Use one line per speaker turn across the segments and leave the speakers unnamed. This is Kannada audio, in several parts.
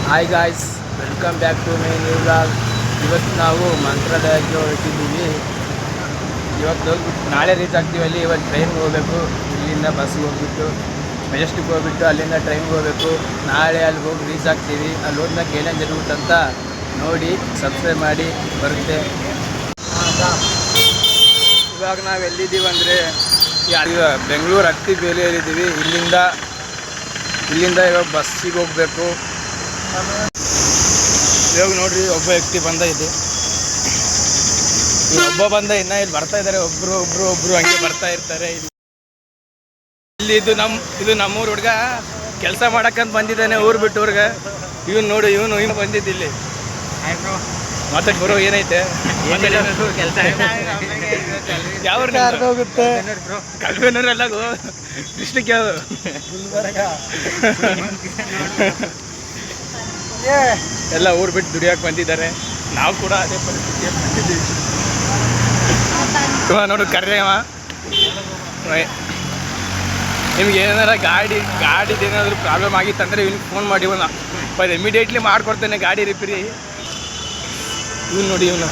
Hi guys, welcome back to my new blog. ಇವತ್ತು ನಾವು ಮಂತ್ರಾಲಯಕ್ಕೆ ಹೊರಟಿದ್ದೀವಿ. ಇವತ್ತು ನಾಳೆ ರೀಚ್ ಆಗ್ತೀವಿ. ಅಲ್ಲಿ ಇವತ್ತು ಟ್ರೈನ್ಗೆ ಹೋಗಬೇಕು. ಇಲ್ಲಿಂದ ಬಸ್ಗೆ ಹೋಗ್ಬಿಟ್ಟು ಮೆಜೆಸ್ಟಿಕ್ ಹೋಗ್ಬಿಟ್ಟು ಅಲ್ಲಿಂದ ಟ್ರೈನ್ಗೆ ಹೋಗಬೇಕು. ನಾಳೆ ಅಲ್ಲಿ ಹೋಗಿ ರೀಚ್ ಆಗ್ತೀವಿ. ಅಲ್ಲಿ ಹೋದ್ಮೇಲೆ ಏನೇನು ಜరుగుತ್ತಂತ ನೋಡಿ ಸಬ್ಸ್ಕ್ರೈಬ್ ಮಾಡಿ ಬರುತ್ತೆ. ಇವಾಗ ನಾವು ಎಲ್ಲಿದ್ದೀವಿ ಅಂದರೆ ಬೆಂಗಳೂರು ಅತ್ತಿಬೇಲಿಯಲ್ಲಿದ್ದೀವಿ. ಇಲ್ಲಿಂದ ಇವಾಗ ಬಸ್ಸಿಗೆ ಹೋಗಬೇಕು. ಇವಾಗ ನೋಡ್ರಿ, ಒಬ್ಬ ವ್ಯಕ್ತಿ ಬಂದ ಇದೆ. ಒಬ್ಬ ಬಂದ ಇನ್ನು ಇಲ್ಲಿ ಬರ್ತಾ ಇದ್ದಾರೆ. ಒಬ್ರು ಹಂಗೆ ಬರ್ತಾ ಇರ್ತಾರೆ. ಇಲ್ಲಿ ಇದು ನಮ್ಮೂರು ಹುಡುಗ ಕೆಲಸ ಮಾಡಕ್ಕಂತ ಬಂದಿದ್ದಾನೆ ಊರು ಬಿಟ್ಟು ಊರಿಗೆ. ಇವನು ನೋಡಿ, ಇವನು ಬಂದಿದ್ದು ಇಲ್ಲಿ. ಮಾತಾಡಿ ಬರೋ ಏನೈತೆ ಕೆಲಸ ಯಾವ ಹೋಗುತ್ತೆ? ಕಲ್ಬೇನೂರೆಲ್ಲ ಡಿಸ್ಟ್ರಿಕ್ಟ್ ಯಾವುದು? ಎಲ್ಲ ಊರು ಬಿಟ್ಟು ದುಡಿಯೋಕೆ ಬಂದಿದ್ದಾರೆ. ನಾವು ಕೂಡ ಅದೇ ಪರಿಸ್ಥಿತಿಯಲ್ಲಿ ಬಂದಿದ್ದೀವಿ. ನೋಡು ಕರ್ಯವ, ನಿಮ್ಗೆ ಏನಾರ ಗಾಡಿದೇನಾದರೂ ಪ್ರಾಬ್ಲಮ್ ಆಗಿತ್ತಂದರೆ ಇವ್ನಿಗೆ ಫೋನ್ ಮಾಡಿ ಇಮಿಡಿಯೇಟ್ಲಿ ಮಾಡಿಕೊಡ್ತೇನೆ ಗಾಡಿ ರಿಪೇರಿ. ಇವನು ನೋಡಿ, ಇವನು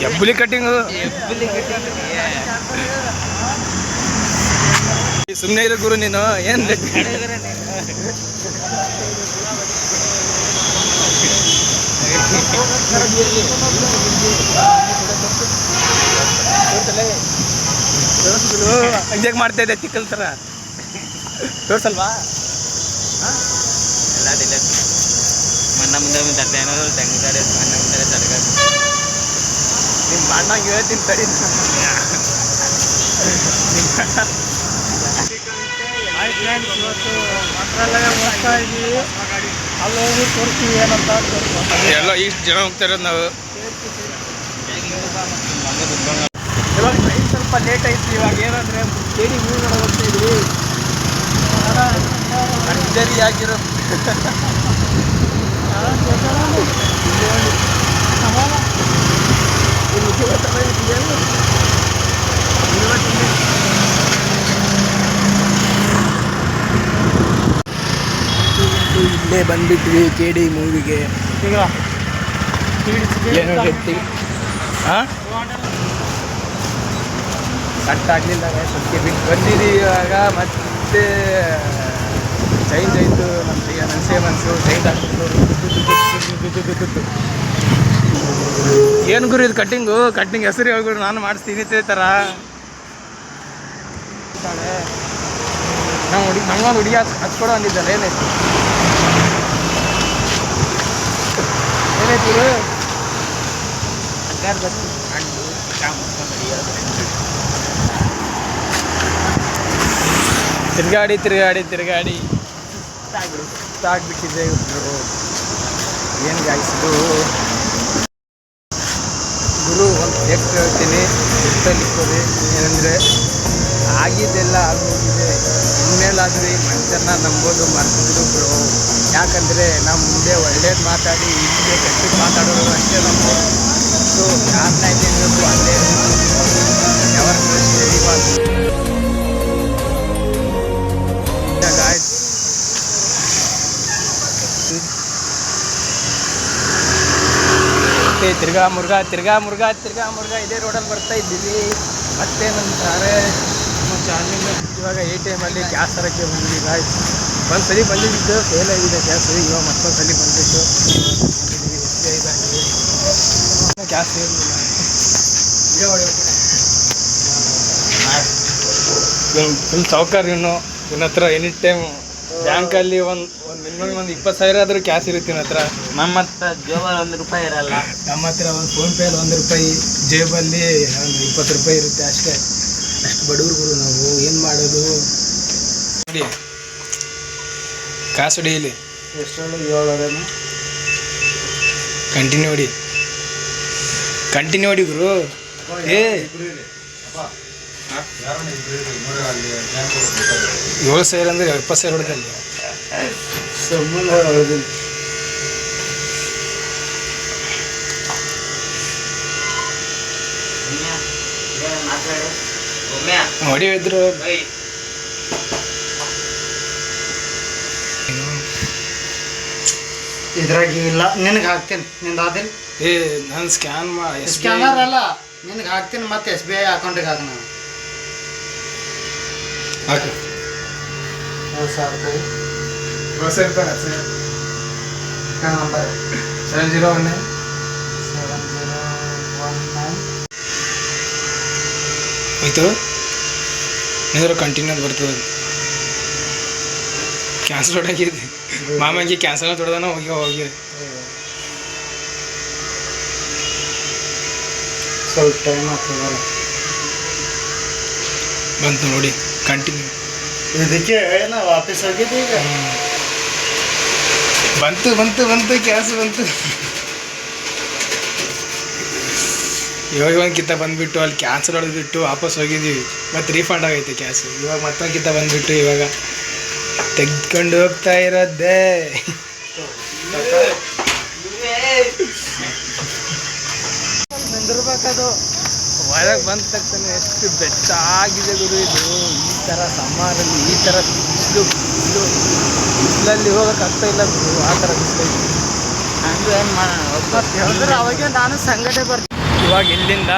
ಎಬ್ಬುಲಿ ಕಟ್ಟಿಂಗು. ಸುಮ್ಮನೆ ಇರೋ ಗುರು ನೀನು. ಏನು ಹಂಗೆ ಮಾಡ್ತಾ ಇದ್ದೆ ಚಿಕ್ಕಲ್ ಥರ. ತೋರ್ಸಲ್ವಾ? ನಿಮ್ಮ ಬಣ್ಣಂಗೆ ಹೇಳ್ತೀನಿ ತಡಿ. ಮಂತ್ರಾಲಯ ಹೋಗ್ತಾ ಇದ್ದೀವಿ. ಅಲ್ಲಿ ಹೋಗಿ ತೋರಿಸ್ತೀವಿ ಏನಂತ. ಎಲ್ಲ ಇಷ್ಟು ಜನ ಹೋಗ್ತಾ ಇರೋದು ನಾವು. ಇವಾಗ ಟ್ರೈನ್ ಸ್ವಲ್ಪ ಲೇಟ್ ಆಯ್ತು. ಇವಾಗ ಏನಂದರೆ ಕೇಳಿ ಮೂವಿ ನೋಡೋ ಹೋಗ್ತಾ ಇದ್ವಿ. ಲಕ್ಸರಿ ಆಗಿರೋ ಇಲ್ಲೇ ಬಂದ್ಬಿಟ್ವಿ KD ಮೂವಿಗೆ. ಏನು ಹೇಳ್ತೀವಿ? ಹಾಂ, ಕಟ್ ಆಗಲಿಲ್ಲ. ಸ್ವಲ್ಪ ಬಿಟ್ಟು ಬಂದಿದ್ದೀವಿ. ಇವಾಗ ಮತ್ತೆ ಚೇಂಜ್ ಆಯಿತು. ನನ್ನ ಸೇಮನ್ಸು ಚೇಂಜ್ ಆಗ್ತಿತ್ತು. ಏನು ಗುರು ಇದು ಕಟ್ಟಿಂಗ್ ಹೆಸರು ಹೇಳ್ಬಿಡು, ನಾನು ಮಾಡಿಸ್ತೀನಿ ಥರ. ನಮ್ಮೊಂದು ಹುಡುಗಿ ಹಚ್ಕೊಡೋ ಅಂದಿದ್ದಲ್ಲ. ಏನಾಯ್ತು ತಿರುಗಾಡಿ ಸಾಕ್ಬಿಟ್ಟಿದ್ದೆ. ಏನು ಗಾಯಿಸಿದು ಗುರು. ಒಂದು ಎಷ್ಟು ಹೇಳ್ತೀನಿ ಗೊತ್ತಲಿಕ್ಕೋದೆ. ಏನಂದರೆ ಆಗಿದ್ದೆಲ್ಲ ಆಗೋಗಿದೆ. ಇನ್ಮೇಲಾದರೂ ಈ ಮನುಷ್ಯನ ನಂಬೋದು ಮರ್ತಿದ್ರು ಬ್ರೋ. ಯಾಕಂದರೆ ನಾವು ಮುಂದೆ ಒಳ್ಳೇದು ಮಾತಾಡಿ ಹಿಂದೆ ಕೆಟ್ಟದ್ದು ಮಾತಾಡೋದು ಅಷ್ಟೇ ನಂಬೋದು. ಸೊ ಯಾರನ್ನ ಇದ್ದೇಬೇಕು ಅಲ್ಲೇ ಯಾವಾಗ ತಿರ್ಗಾ ಮುರ್ಗಾ ಇದೇ ರೋಡಲ್ಲಿ ಬರ್ತಾ ಇದ್ದೀವಿ. ಮತ್ತೆ ನಂತಾರೆ ಚಾರ್ಜಿಂಗ್. ಇವಾಗ ATM ಅಲ್ಲಿ ಗ್ಯಾಸ್ ತರಕ್ಕೆ ಬಂದಿದ್ದೀವಿ ಗಾಯ್ಸ್. ಒಂದು ಸಲ ಬಂದಿದ್ದು ಫೇಲ್ ಆಗಿದೆ ಗ್ಯಾಸ್. ಇವಾಗ ಮತ್ತೊಂದು ಸಲ ಬಂದಿತ್ತು. ಗ್ಯಾಸ್ ಫುಲ್ ಸೌಕರ್. ಇವನ ಹತ್ರ ಎನಿ ಟೈಮ್ ಬ್ಯಾಂಕಲ್ಲಿ ಒಂದು ಮಿನಿಮಮ್ ಒಂದು 20,000 ಆದರೂ ಕ್ಯಾಶ್ ಇರುತ್ತೆ ಇವನ ಹತ್ರ.
ನಮ್ಮ ಹತ್ರ ಜೇಬಲ್ಲಿ ₹1 ಇರಲ್ಲ.
ನಮ್ಮ ಹತ್ರ ಒಂದು ಫೋನ್ಪೇಯಲ್ಲಿ ₹1, ಜೇಬಲ್ಲಿ ಒಂದು ₹20 ಇರುತ್ತೆ ಅಷ್ಟೇ. ಅಷ್ಟು ಬಡವ್ರು ನಾವು. ಏನು ಮಾಡೋದು ನೋಡಿ. ಕಾಸು ಹೊಡಿಲಿ. ಎಷ್ಟು 7 ಕಂಟಿನ್ಯೂ ಹೊಡಿ ಗುರು. 7,000 ಅಂದರೆ 20,000 ಹೊಡೆದಲ್ಲಿ ಹೊಡಿಯೋದ್ರು.
ಇದ್ರಾಗ ಇಲ್ಲ, ನಿನಗೆ ಹಾಕ್ತೀನಿ. ನಿಂದು ಆದಿಲ್ಲ
ಏ ನಾನು ಸ್ಕ್ಯಾನ್
ಸ್ಕ್ಯಾನರ್ ಅಲ್ಲ, ನಿನಗೆ ಹಾಕ್ತೀನಿ. ಮತ್ತೆ SBI ಅಕೌಂಟಿಗೆ ಹಾಕೋಣ.
ಹಾಕು
10,000 ರೂಪಾಯಿ
ಹೊಸ ಇರ್ತಾನೆ ಸರ್.
ನಂಬರ್
7019
7019
ಆಯಿತು. ಏನಾದ್ರು ಕಂಟಿನ್ಯೂ ಅದು ಬರ್ತದೆ. ಕ್ಯಾನ್ಸಲ್ ಹೊಡಾಗಿದೆ ಮಾಮಂಗೆ ಕ್ಯಾನ್ಸಲ್ ತೊಡ್ದಾನ ಹೋಗಿ
ಸ್ವಲ್ಪ ಟೈಮ್ ಆಗ್ತದಲ್ಲ.
ಬಂತು ನೋಡಿ ಕಂಟಿನ್ಯೂ.
ಇದಕ್ಕೆ ನಾ ವಾಪಸ್ ಹೋಗಿದ್ದೆ. ಈಗ
ಬಂತು ಕ್ಯಾನ್ಸಲ್ ಬಂತು. ಇವಾಗ ಒಂದು ಕಿತ್ತ ಬಂದುಬಿಟ್ಟು ಅಲ್ಲಿ ಕ್ಯಾನ್ಸಲ್ ಹೊಡೆದ್ಬಿಟ್ಟು ವಾಪಸ್ ಹೋಗಿದ್ದೀವಿ. ಮತ್ತು ರೀಫಂಡ್ ಆಗೈತೆ ಕ್ಯಾಶು. ಇವಾಗ ಮತ್ತೊಂದು ಕಿತ್ತ ಬಂದುಬಿಟ್ಟು ಇವಾಗ ತೆಗೆದುಕೊಂಡು ಹೋಗ್ತಾ ಇರೋದೇ.
ನಿಂದಿರ್ಬೇಕದು.
ಹೊರಗೆ ಬಂದ ತಕ್ಷಣ ಎಷ್ಟು ಬೆಟ್ಟಾಗಿದೆ ಗುರು ಇದು. ಈ ಥರ ಸಮ್ಮರಲ್ಲಿ ಈ ಥರ ಬಿಸಿಲಲ್ಲಿ ಹೋಗೋಕೆ ಆಗ್ತಾ ಇಲ್ಲ ಗುರು. ಆ ಥರ ಬಿಸಿಲೈತಿ.
ಹಂಗೆ ಏನು ಮಾಡೋಣ.
ಹೇಳಿದ್ರೆ ಅವಾಗೆ ನಾನು ಸಂಗಟೆ ಬರ್ತೀನಿ.
ಇವಾಗ ಇಲ್ಲಿಂದ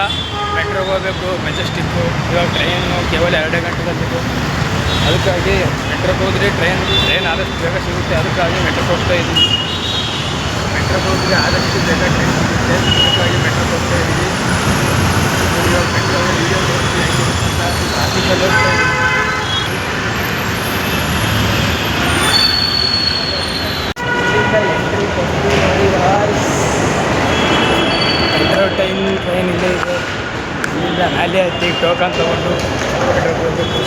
ಮೆಟ್ರೋಗೆ ಹೋಗಬೇಕು, ಮೆಜೆಸ್ಟಿಕ್ಕು. ಇವಾಗ ಟ್ರೈನು ಕೇವಲ 2 ಗಂಟೆದಲ್ಲಿದೆ. ಅದಕ್ಕಾಗಿ ಮೆಟ್ರೋಗೆ ಹೋದರೆ ಟ್ರೈನ್ ಆದಷ್ಟು ಬೇಗ ಸಿಗುತ್ತೆ. ಅದಕ್ಕಾಗಿ ಮೆಟ್ರೋಗೆ ಹೋಗ್ತಾ ಇದ್ದೀವಿ. ಮೆಟ್ರೋಗೆ ಹೋದರೆ ಆದಷ್ಟು ಬೇಗ ಟ್ರೈನ್ ಸಿಗುತ್ತೆ. ಅದಕ್ಕಾಗಿ ಮೆಟ್ರೋಗೆ ಹೋಗ್ತಾ ಇದ್ದೀವಿ. ಇವಾಗ ಮೆಟ್ರೋಗೆ ವೀಡಿಯೋ ಟ್ರಾಫಿಕಲ್ಲಿ ಹೋಗ್ತಾ ಇದ್ದೀವಿ. ಎಂಟ್ರಿ ಕೊಟ್ಟು ನೋಡಿ ಮೆಟ್ರೋ ಟ್ರೈನ್ ಇಲ್ಲೇ ಇದೆ. ಇಲ್ಲಿಂದ ಮ್ಯಾಲೆ ಹತ್ತಿ ಟೋಕನ್ ತೊಗೊಂಡು ಮೆಟ್ರೋಗೆ ಹೋಗಬೇಕು.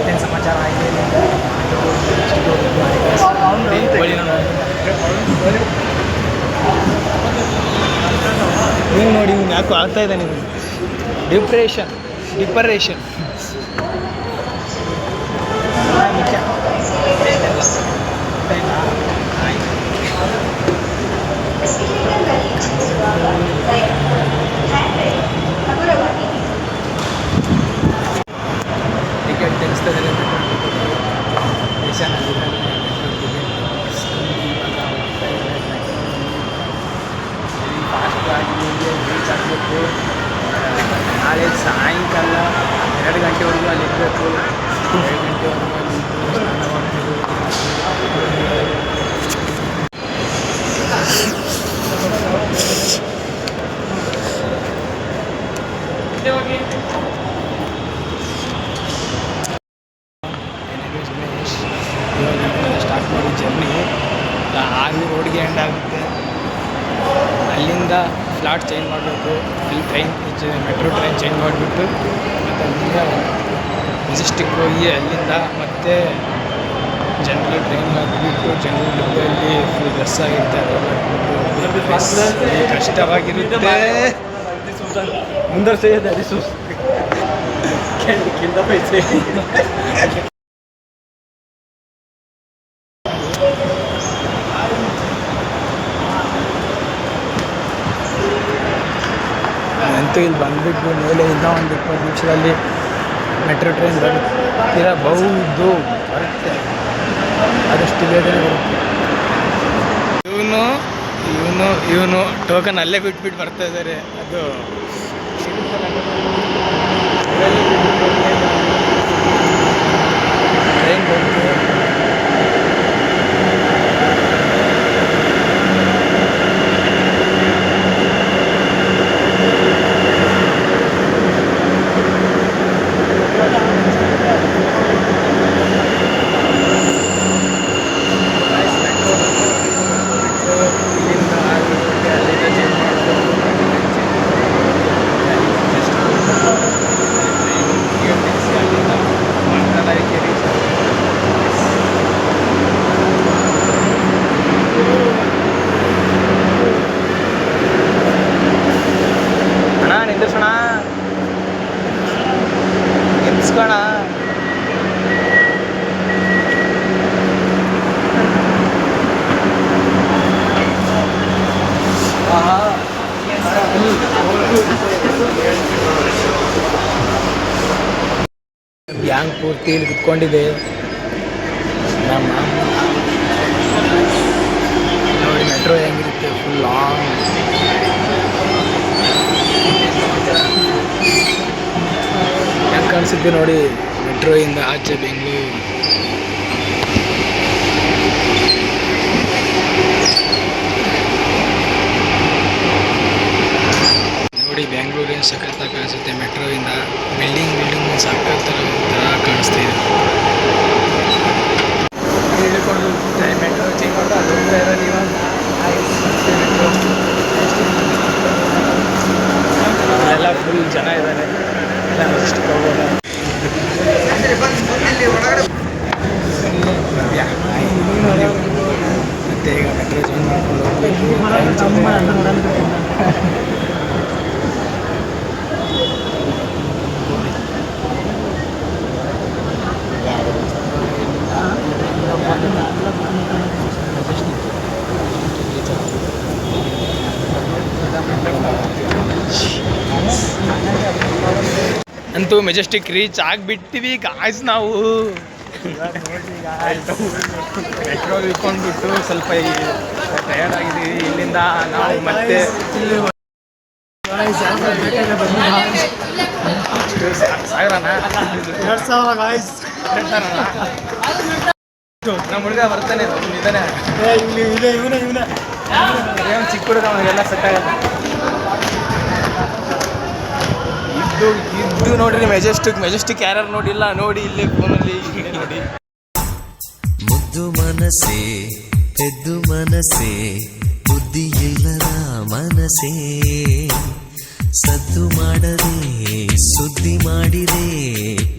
ಏನು ಸಮಾಚಾರ ಆಗಿದೆ? ನೀವು ನೋಡಿ ಇವ್ನು ಯಾಕೋ ಆಗ್ತಾ ಇದ್ದಾನೆ. ಇದು ಡಿಪ್ರೆಷನ್. ಟಿಕೆಟ್ ತೆಗೆಸ್ತದೆ ಫಾಸ್ಟಾಗಿ ರೀಚ್ ಆಗಬೇಕು. ನಾಳೆ ಸಾಯಂಕಾಲ 2 ಗಂಟೆವರೆಗೂ ಅಲ್ಲಿ ಇರಬೇಕು. 2 ಗಂಟೆವರೆಗೂ ಅಲ್ಲಿ ಸ್ನಾನ ಮಾಡ್ಬೋದು. ಇವಾಗ ಸ್ಟಾರ್ಟ್ ಮಾಡಿ ಜರ್ನಿ 6 ರೋಡ್ಗೆ ಎಂಡ್ ಆಗುತ್ತೆ. ಅಲ್ಲಿಂದ ಫ್ಲಾಟ್ ಚೇಂಜ್ ಮಾಡಬೇಕು. ಅಲ್ಲಿ ಮೆಟ್ರೋ ಟ್ರೈನ್ ಚೇಂಜ್ ಮಾಡಿಬಿಟ್ಟು ಮತ್ತು ಅಲ್ಲಿಂದ ಮೆಜೆಸ್ಟಿಕ್ ಹೋಗಿ ಅಲ್ಲಿಂದ ಮತ್ತೆ ಜನರಲ್ ಟ್ರೈನ್ಗೆ ಹಾಕ್ಬಿಟ್ಟು ಜನರಲ್ ಡಬ್ಬಿಯಲ್ಲಿ ಫುಲ್ ರಸ್ ಆಗಿರುತ್ತೆ. ಕಷ್ಟವಾಗಿರುತ್ತೆ. ಮುಂದೆ ಅಂತೂ ಇಲ್ಲಿ ಬಂದುಬಿಟ್ಟು ಮೇಲೆ ಇನ್ನೂ ಒಂದು 20 ನಿಮಿಷದಲ್ಲಿ ಮೆಟ್ರೋ ಟ್ರೈನ್ ಬರುತ್ತೆ. ಆದಷ್ಟು ಬೇಗನೆ ಬರುತ್ತೆ. ಇವನು ಟೋಕನ್ ಅಲ್ಲೇ ಬಿಟ್ಬಿಟ್ಟು ಬರ್ತಾ ಇದ್ದಾರೆ. ಅದು ಟ್ರೈನ್ ಬಂತು. ನಿಂದಿರ್ಸೋಣ ನಿಂದಿಸ್ಕೋಣ. ಗ್ಯಾಂಗ್ ಪೂರ್ತಿ ಇಲ್ಲಿ ಕುತ್ಕೊಂಡಿದೆ. ನಮ್ಮ ನೋಡಿ ಮೆಟ್ರೋ ಹೆಂಗಿರುತ್ತೆ, ಫುಲ್ ಲಾಂಗ್. ಹೆಂಗೆ ಕಾಣಿಸುತ್ತೆ ನೋಡಿ ಮೆಟ್ರೋ ಇಂದ ಆಚೆ ಬೆಂಗಳೂರು. ನೋಡಿ ಬೆಂಗಳೂರು ಏನು ಸಖತ್ತಾಗಿ ಕಾಣಿಸುತ್ತೆ ಮೆಟ್ರೋ ಇಂದ. ಬಿಲ್ಡಿಂಗ್ ಸಖತ್ತಾಗಿ ಒಂಥರ ಕಾಣಿಸ್ತಾ ಇದೆ. ಹೇಳಿಕೊಂಡು ಮೆಟ್ರೋ ಚೇಂಜ್ ಮಾಡಿ ಅದು ಇರೋದು ಇವಾಗ ಎಲ್ಲ ಫುಲ್ ಜನ ಇದ್ದಾರೆ. ಎಲ್ಲ ಅಷ್ಟು ಹೋಗೋಲ್ಲ. ಮತ್ತೆ ಈಗ ಮೆಟ್ರೋ ಚೇಂಜ್ ಮಾಡ್ಕೊಂಡು ಹೋಗ್ಬೇಕು. ಅಂತೂ ಮೆಜೆಸ್ಟಿಕ್ ರೀಚ್ ಆಗಿಬಿಟ್ಟಿವಿ ಗಾಯ್ಸ್. ನಾವು ಪೆಟ್ರೋಲ್ ಇಟ್ಕೊಂಡ್ಬಿಟ್ಟು ಸ್ವಲ್ಪ ಟಯರ್ಡ್ ಆಗಿದ್ದೀವಿ. ಇಲ್ಲಿಂದ ನಾವು ಮತ್ತೆ ಸಾಗರನ 2,000 ಗಾಯ್ಸ್. ನಮ್ಮ ಹುಡುಗ ಬರ್ತಾನೆ ಇದ್ದಾನೆ. ಇವನೇ ಚಿಕ್ಕ ಹುಡುಗ, ಅವನಿಗೆಲ್ಲ ಸೆಟ್ ಆಗಲ್ಲ. ಇದು ನೋಡ್ರಿ ಮೆಜೆಸ್ಟಿಕ್ ಯಾರು ನೋಡಿಲ್ಲ ನೋಡಿ ಇಲ್ಲೇ ಫೋನಲ್ಲಿ ನೋಡಿ.
ಮುದ್ದು ಮನಸ್ಸೇ ಪೆದ್ದು ಮನಸ್ಸೇ ಬುದ್ಧಿ ಇಲ್ಲದ ಮನಸ್ಸೇ ಸದ್ದು ಮಾಡದೆ ಸುದ್ದಿ ಮಾಡಿದೆ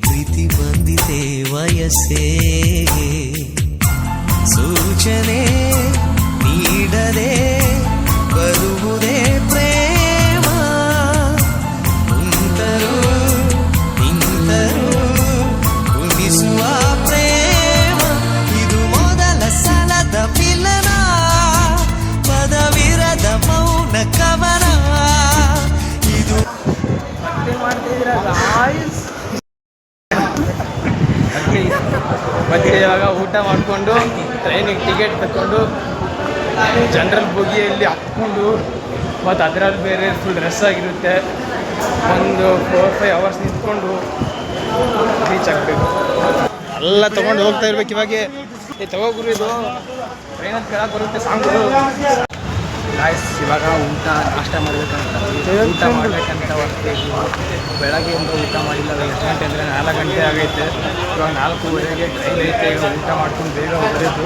ಪ್ರೀತಿ ಬಂದಿದೆ ವಯಸ್ಸೇ ಸೂಚನೆ ನೀಡದೆ ಬರುವುದೇ ಪ್ರೇಮ ನಿಂತರು ಉಳಿಸುವ ಪ್ರೇಮ ಇದು ಮೊದಲ ಸಲದ ಮಿಲನ ಪದವಿರದ ಮೌನ ಕವನ ಇದು
ಮತ್ತೆ ಇವಾಗ ಊಟ ಮಾಡಿಕೊಂಡು ಟ್ರೈನಿಗೆ ಟಿಕೆಟ್ ತಗೊಂಡು ಜನರಲ್ ಬೋಗಿಯಲ್ಲಿ ಹತ್ಕೊಂಡು ಮತ್ತು ಅದರಲ್ಲಿ ಬೇರೆ ಫುಲ್ ಡ್ರೆಸ್ ಆಗಿರುತ್ತೆ. ಒಂದು 4-5 ಅವರ್ಸ್ ನಿಂತ್ಕೊಂಡು ರೀಚ್ ಆಗಬೇಕು. ಎಲ್ಲ ತೊಗೊಂಡು ಹೋಗ್ತಾ ಇರ್ಬೇಕು. ಇವಾಗೆ ತಗೋಗುರು ಇದು ಟ್ರೈನಲ್ಲಿ ಕೆಳಗೆ ಬರುತ್ತೆ ಸಾಂಗು. ಗಾಯ್ಸ್ ಇವಾಗ ನಾಷ್ಟ ಮಾಡಬೇಕಂತ ಹೊರ್ತೀವಿ. ಬೆಳಗ್ಗೆಯಿಂದ ಊಟ ಮಾಡಿಲ್ಲ. ಎಷ್ಟು ಗಂಟೆ ಅಂದರೆ 4 ಗಂಟೆ ಆಗೈತೆ. ಇವಾಗ 4:30ಗೆ ಟ್ರೈನ್ ಐತೆ. ಈಗ ಊಟ ಮಾಡ್ಕೊಂಡು ಬೇಗ ಹೋಗೋದು.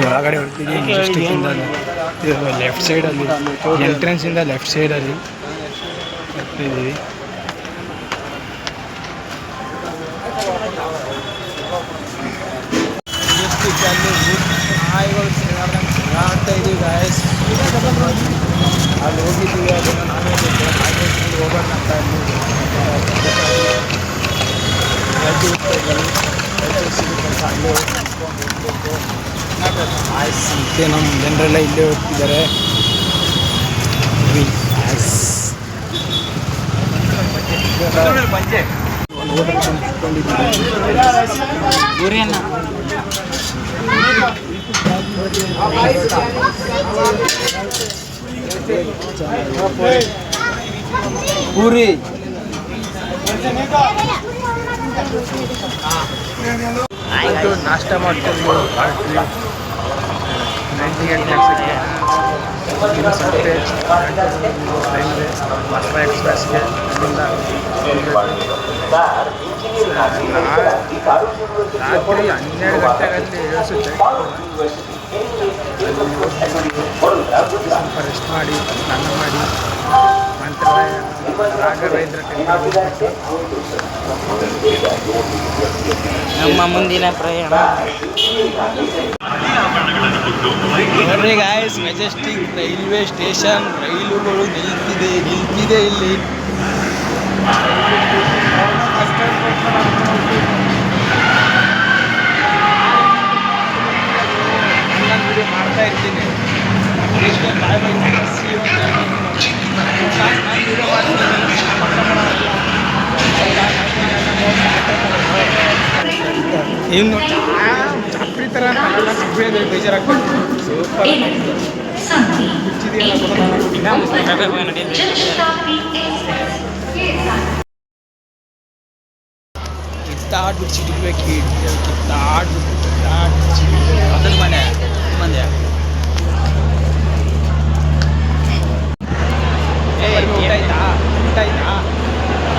ಒಳಗಡೆ ಹೊರ್ತೀವಿ. ಮೆಜೆಸ್ಟಿಕ್ಕಿಂದ ಲೆಫ್ಟ್ ಸೈಡಲ್ಲಿ ಎಂಟ್ರೆನ್ಸಿಂದ ಲೆಫ್ಟ್ ಸೈಡಲ್ಲಿ ಬರ್ತಿದ್ದೀವಿ. ಮೆಜೆಸ್ಟಿಕ್ಕಲ್ಲಿ ನಾಯಿಗಳು ಸಿಗಾಡ್ತಾ ಇದ್ದೀವಿ ಗಾಯಸ್. ಅಲ್ಲಿ ಹೋಗಿದ್ದೀವಿ. ಅದನ್ನು ನಾವೇ ಹೋಗೋಣ ಅಂತ ಮತ್ತೆ ನಮ್ಮ ಜನರೆಲ್ಲ ಇಲ್ಲೇ ಹೋಗ್ತಿದ್ದಾರೆ. ಪೂರಿ ನಾಷ್ಟ ಮಾಡ್ಕೊಂಡು ಹೊರಟ್ವಿ. 98 ಲ್ಯಾಕ್ಸಕ್ಕೆ ಇದು ಸಂತೆ ರೈಲ್ವೆ ಮಸ್ತಾ ಎಕ್ಸ್ಪ್ರೆಸ್ಗೆ ಅಲ್ಲಿಂದ ರಾತ್ರಿ 12 ಗಂಟೆಗಳಲ್ಲಿ ಇಳಿಸುತ್ತೆ. ಸ್ವಲ್ಪ ರೆಸ್ಟ್ ಮಾಡಿ ಸ್ನಾನ ಮಾಡಿ ಮಂತ್ರಾಲಯ ರಾಘವೇಂದ್ರ ಟೆಂಪಲ್
ನಮ್ಮ ಮುಂದಿನ ಪ್ರಯಾಣ.
ನೋಡ್ರಿ ಗಾಯ್ಸ್, ಮೆಜೆಸ್ಟಿಕ್ ರೈಲ್ವೆ ಸ್ಟೇಷನ್. ರೈಲುಗಳು ನಿಲ್ತಿದೆ ಇಲ್ಲಿ. ಮಾಡ್ತಾ ಇರ್ತೀನಿ. ಇನ್ನು ಚಾಪ್ರಿ ಥರ ಅಂತಾರಲ್ಲ ಸಿಬ್ಬಿ ಅಂದರೆ ಬೇಜಾರಾಗ್ತದೆ. ಸೂಪರ್ ಕಿತ್ತಾಡ್ಬಿಟ್ಟು ಸಿಡಿಬೇಕು ಕಿತ್ತಾಡ್ಬಿಟ್ಟು ಅದನ್ನ ಮನೆ ಮಂದೆ ಊಟ ಆಯ್ತಾ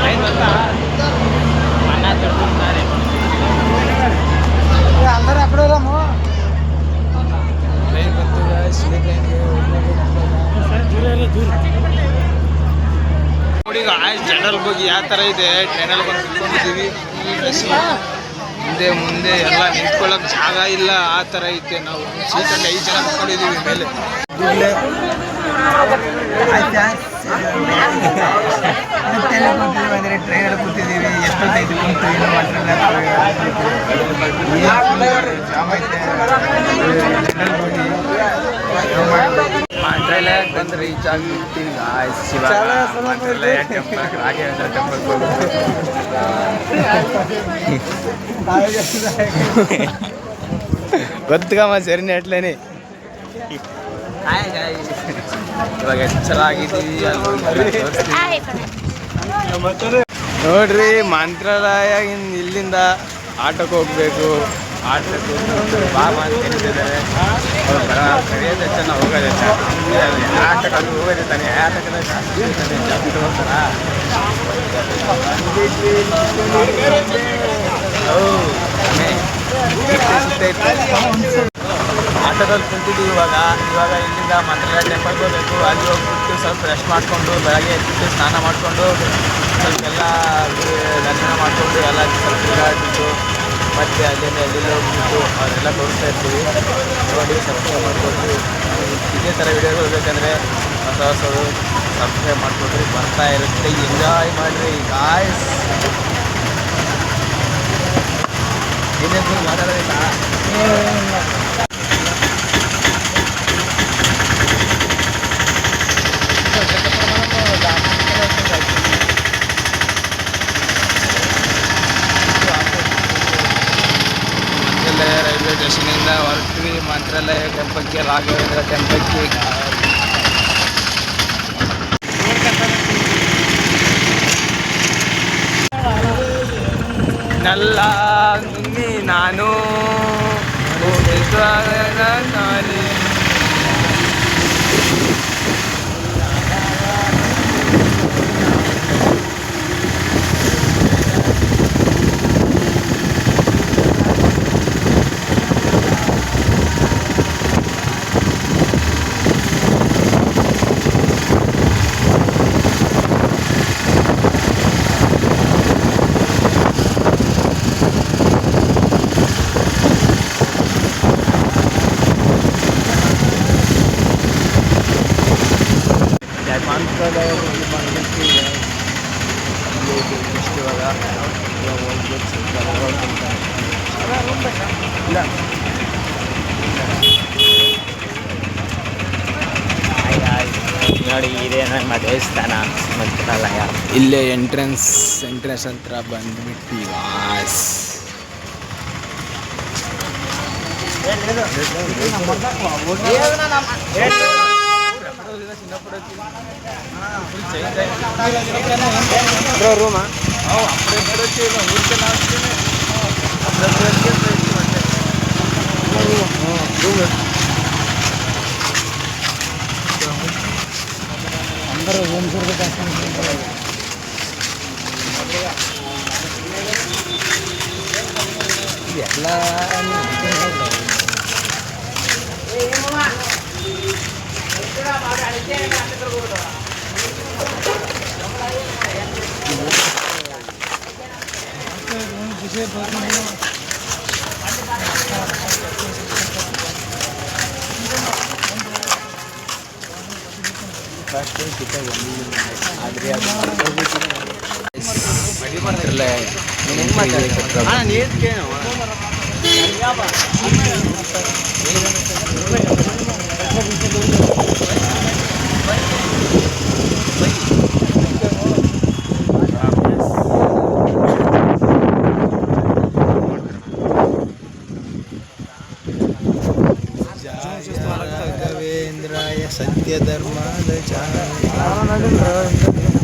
ಏನು ಗೊತ್ತಾ
ಅನ್ನ ತರ್ತಾರೆ
ಟ್ರೈನ್ ಬರ್ತದೆ ನೋಡಿ ಜನರಲ್ ಹೋಗಿ ಯಾವ ಥರ ಇದೆ ಟ್ರೈನಲ್ಲಿ ಬಂದು ನಿಂತ್ಕೊಂಡಿದ್ದೀವಿ ಮುಂದೆ ಎಲ್ಲ ನಿಂತ್ಕೊಳ್ಳೋಕೆ ಜಾಗ ಇಲ್ಲ ಆ ಥರ ಐತೆ. ನಾವು ಸೀಟಲ್ಲಿ 5 ಜನ ಕುತ್ಕೊಂಡಿದ್ದೀವಿ ಮೇಲೆ. ಅಂದರೆ ಟ್ರೈನಲ್ಲಿ ಕೂತಿದ್ದೀವಿ ಎಷ್ಟೊತ್ತೈದು ಕುಂತು ಮಂತ್ರಾಲಯಕ್ಕೆ ಬಂದು ರೀಚ್ ಆಗಿಬಿಡ್ತೀನಿ ಮಂತ್ರಾಲಯ ಟೆಂಪಲ್ ರಾಘವೇಂದ್ರ ಟೆಂಪಲ್ ಗೊತ್ತಗಮ್ಮ ಸರಿನೇ ಅಟ್ಲೇನೆ. ಇವಾಗ ಚೆನ್ನಾಗಿದ್ದೀವಿ ನೋಡ್ರಿ ಮಂತ್ರಾಲಯ ಇಲ್ಲಿಂದ ಆಟೋಕ್ಕೆ ಹೋಗ್ಬೇಕು. ಆಟೋಕ್ಕೆ ಬಾಬಾ ಅಂತ ಕರೀತಿದ್ದಾರೆ. ಕರೆಯೋದು ಹೆಚ್ಚ ನಾವು ಹೋಗೋದು ಹೆಚ್ಚ ಆಟೋಕ್ಕೆ ಅದು ಹೋಗೋದು ತಾನೆ ಆಟೋಕ್ಕೆ ಜಾಸ್ತಿ ಹೋಗ್ತಾರ. ಆಟೋದಲ್ಲಿ ಕುಂತಿದ್ದೀವಿ ಇವಾಗ ಇಲ್ಲಿಂದ ಮಂತ್ರಾಲಯ ಟೆಂಪಲ್ಗೆ ಹೋಗಬೇಕು. ಅಲ್ಲಿ ಹೋಗ್ಬಿಟ್ಟು ಸ್ವಲ್ಪ ರೆಸ್ಟ್ ಮಾಡಿಕೊಂಡು ಬೆಳಗ್ಗೆ ಎದ್ದು ಸ್ನಾನ ಮಾಡಿಕೊಂಡು ಸ್ವಲ್ಪ ಎಲ್ಲ ದರ್ಶನ ಮಾಡಿಕೊಂಡು ಎಲ್ಲ ಸ್ವಲ್ಪ ತಿರುಗಾಡ್ಬಿಟ್ಟು ಮತ್ತು ಅಲ್ಲಿ ಹೋಗ್ಬಿಟ್ಟು ಅವರೆಲ್ಲ ತೋರಿಸ್ತಾ ಇರ್ತೀವಿ. ನೋಡಿ ಸಬ್ಸ್ಕ್ರೈಬ್ ಮಾಡಿಕೊಂಡು ಇದೇ ಥರ ವಿಡಿಯೋಗಳು ಬೇಕಂದರೆ ಹೊಸದು ಸಬ್ಸ್ಕ್ರೈಬ್ ಮಾಡಿಕೊಡ್ರಿ. ಬರ್ತಾ ಇರುತ್ತೆ, ಎಂಜಾಯ್ ಮಾಡಿರಿ ಗಾಯ್ಸ್. ಏನೇನು ಮಾತಾಡೋದಿಲ್ಲ. ರೈಲ್ವೆ ಸ್ಟೇಷನಿಂದ ಹೊರಟ್ವಿ ಮಂತ್ರಾಲಯ ಟೆಂಪಲ್ಗೆ, ರಾಘವೇಂದ್ರ ಟೆಂಪಲ್ಗೆ. ನಲ್ಲ ನಾನು
ನೋಡಿ ಇದೇ ನಮ್ಮ ದೇವಸ್ಥಾನ ಮಂತ್ರಾಲಯ.
ಇಲ್ಲೇ ಎಂಟ್ರೆನ್ಸ್ ಹತ್ರ ಬಂದ್ಬಿಟ್ಟು ವಾಸ್ ರೂಮಾ అందరూ రూమ్ ఎట్లా ಜಯ ಸತ್ಯ ಧರ್ಮದ ಜಯ